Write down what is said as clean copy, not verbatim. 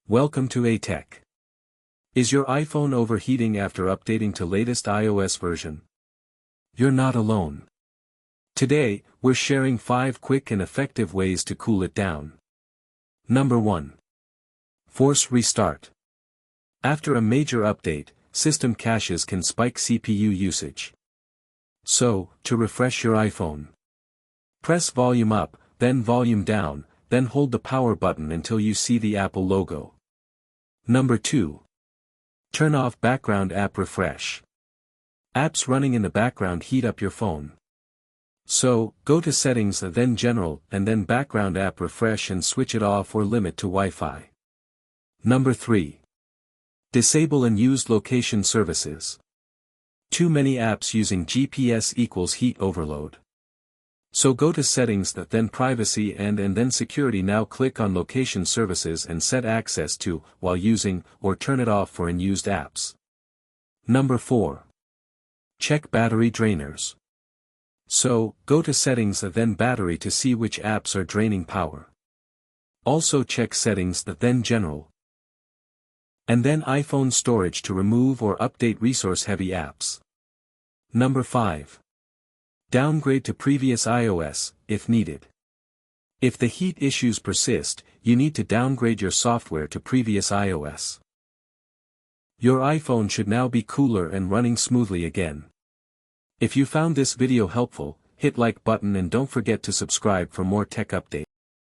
Welcome to A-Tech. Is your iPhone overheating after updating to latest iOS version? You're not alone. Today, we're sharing 5 quick and effective ways to cool it down. Number 1. Force restart. After a major update, system caches can spike CPU usage. So, to refresh your iPhone, press volume up, then volume down, then hold the power button until you see the Apple logo. Number 2. Turn off background app refresh. Apps running in the background heat up your phone. So, go to Settings and then General and then Background App Refresh and switch it off or limit to Wi-Fi. Number 3. Disable unused location services. Too many apps using GPS equals heat overload. So go to Settings then Privacy and then Security. Now click on Location Services and set access to, while using, or turn it off for unused apps. Number 4. Check battery drainers. So, go to Settings then Battery to see which apps are draining power. Also check Settings then General. And then iPhone storage to remove or update resource-heavy apps. Number 5. Downgrade to previous iOS, if needed. If the heat issues persist, you need to downgrade your software to previous iOS. Your iPhone should now be cooler and running smoothly again. If you found this video helpful, hit like button and don't forget to subscribe for more tech updates.